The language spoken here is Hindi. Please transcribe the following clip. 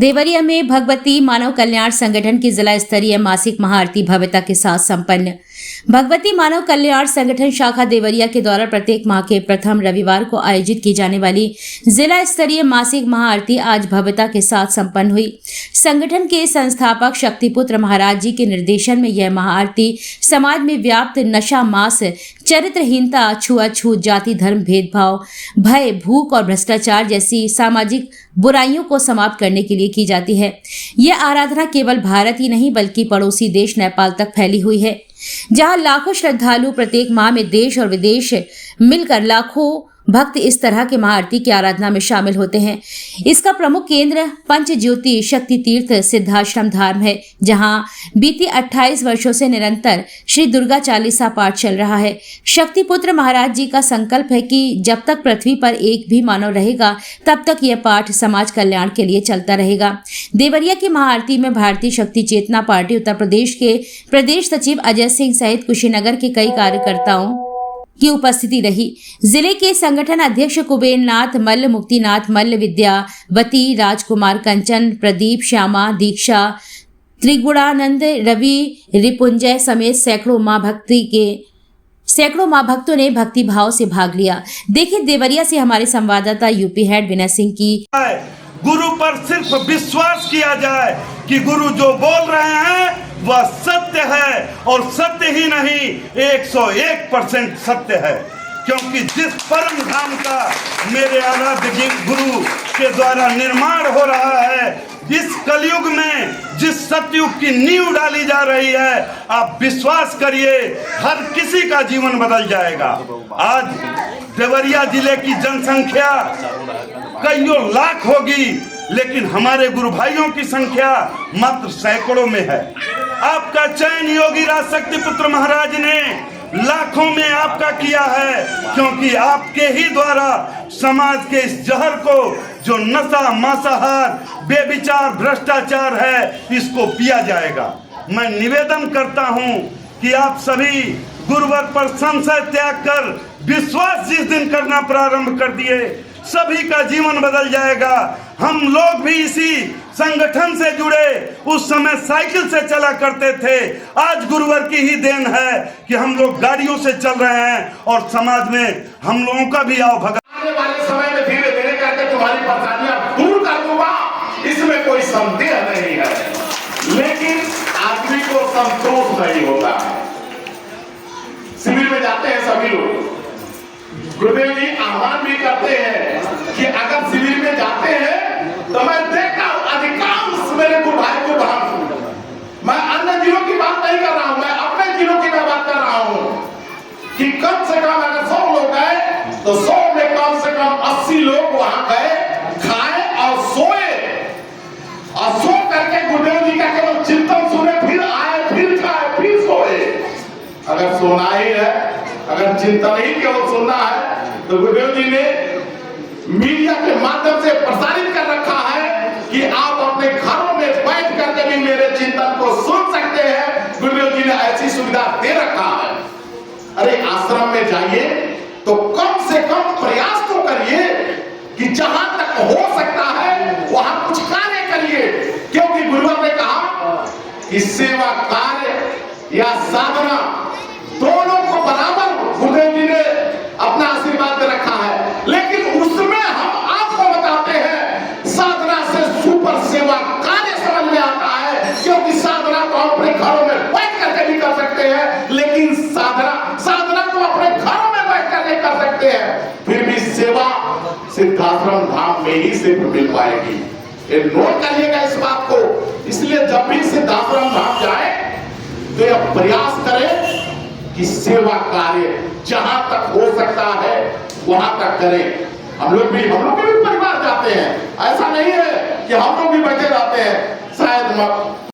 देवरिया में भगवती मानव कल्याण संगठन की जिला स्तरीय मासिक महाआरती भव्यता के साथ संपन्न। भगवती मानव कल्याण संगठन शाखा देवरिया के द्वारा प्रत्येक माह के प्रथम रविवार को आयोजित की जाने वाली जिला स्तरीय मासिक महाआरती आज भव्यता के साथ संपन्न हुई। संगठन के संस्थापक शक्तिपुत्र महाराज जी के निर्देशन में यह महाआरती समाज में व्याप्त नशा, मांस, चरित्रहीनता, छुआछूत, जाति धर्म भेदभाव, भय, भूख और भ्रष्टाचार जैसी सामाजिक बुराइयों को समाप्त करने के लिए की जाती है। यह आराधना केवल भारत ही नहीं बल्कि पड़ोसी देश नेपाल तक फैली हुई है, जहां लाखों श्रद्धालु प्रत्येक माह में देश और विदेश मिलकर लाखों भक्त इस तरह के महाआरती की आराधना में शामिल होते हैं। इसका प्रमुख केंद्र पंच ज्योति शक्ति तीर्थ सिद्धाश्रम धाम है, जहां बीती 28 वर्षों से निरंतर श्री दुर्गा चालीसा पाठ चल रहा है। शक्तिपुत्र महाराज जी का संकल्प है कि जब तक पृथ्वी पर एक भी मानव रहेगा तब तक यह पाठ समाज कल्याण के लिए चलता रहेगा। देवरिया की महाआरती में भारतीय शक्ति चेतना पार्टी उत्तर प्रदेश के प्रदेश सचिव अजय सिंह सहित कुशीनगर के कई कार्यकर्ताओं की उपस्थिति रही। जिले के संगठन अध्यक्ष कुबेर नाथ मल्ल, मुक्तिनाथ मल्ल, विद्यावती, राजकुमार, कंचन, प्रदीप, श्यामा, दीक्षा, त्रिगुणानंद, रवि, रिपुंजय समेत सैकड़ों मां भक्तों ने भक्ति भाव से भाग लिया। देखिए देवरिया से हमारे संवाददाता यूपी हेड विनय सिंह की। गुरु पर सिर्फ विश्वास किया जाए कि गुरु जो बोल रहे हैं वह सत्य है, और सत्य ही नहीं 101% सत्य है, क्योंकि जिस परम धाम का मेरे आराध्य गुरु के द्वारा निर्माण हो रहा है, इस कलयुग में जिस सतयुग की नींव डाली जा रही है, आप विश्वास करिए हर किसी का जीवन बदल जाएगा। आज देवरिया जिले की जनसंख्या कईयों लाख होगी, लेकिन हमारे गुरु भाइयों की संख्या मात्र सैकड़ों में है। आपका चयन योगी राज शक्तिपुत्र महाराज ने लाखों में आपका किया है, क्योंकि आपके ही द्वारा समाज के इस जहर को, जो नशा, मांसाहार, बेविचार, भ्रष्टाचार है, इसको पिया जाएगा। मैं निवेदन करता हूं कि आप सभी गुरुवर पर संशय त्याग कर विश्वास जिस दिन करना प्रारंभ कर दिए, सभी का जीवन बदल जाएगा। हम लोग भी इसी संगठन से जुड़े, उस समय साइकिल से चला करते थे। आज गुरुवर की ही देन है कि हम लोग गाड़ियों से चल रहे हैं, और समाज में हम लोगों का भी आओ भगा। आने वाले समय में धीरे धीरे करके तुम्हारी परेशानियां दूर कर दूंगा, इसमें कोई संदेह नहीं है। लेकिन आदमी को संतोष नहीं होता। शिविर में जाते हैं सभी लोग, गुरुदेव जी आह्वान भी करते हैं कि अगर शिविर में जाते हैं तो मैं देखता हूं अधिकांश मेरे गुरु भाई को बाहर। मैं अन्य जिलों की बात नहीं कर रहा हूं, मैं अपने जिलों की बात कर रहा हूं कि कम से कम अगर 100 लोग गए तो 100 में कम से कम 80 लोग वहां गए, खाए और सोए, और सो करके गुरुदेव जी का केवल चिंतन सुने, फिर आए, फिर खाए, फिर सोए। अगर सोना ही है, अगर चिंतन ही केवल सुनना है, तो गुरुदेव जी ने मीडिया के माध्यम से प्रसारित कर रखा है कि आप अपने घरों में बैठ करके भी मेरे चिंतन को सुन सकते हैं। गुरुदेव जी ने ऐसी सुविधा दे रखा है। अरे आश्रम में जाइए तो कम से कम प्रयास तो करिए कि जहां तक हो सकता है वहां कुछ कार्य करिए, क्योंकि गुरुदेव ने कहा कि सेवा कार्य या साधना दोनों को बराबर गुरुदेव जी ने अपना आशीर्वाद दे रखा है। लेकिन उसमें हम आपको बताते हैं साधना से सुपर सेवा कार्य समझ में आता है, क्योंकि साधना तो हम अपने घरों में बैठ करके भी कर सकते हैं, लेकिन साधना तो अपने घरों में बैठ करके कर सकते हैं, फिर भी सेवा सिद्धाश्रम धाम में ही सिर्फ मिल पाएगी। ये नोट करिएगा इस बात को। इसलिए जब भी सिद्धाश्रम धाम जाए तो यह प्रयास करें कि सेवा कार्य जहां तक हो सकता है वहां तक करें। हम लोग भी परिवार जाते हैं, ऐसा नहीं है कि हम लोग भी बैठे रहते हैं। शायद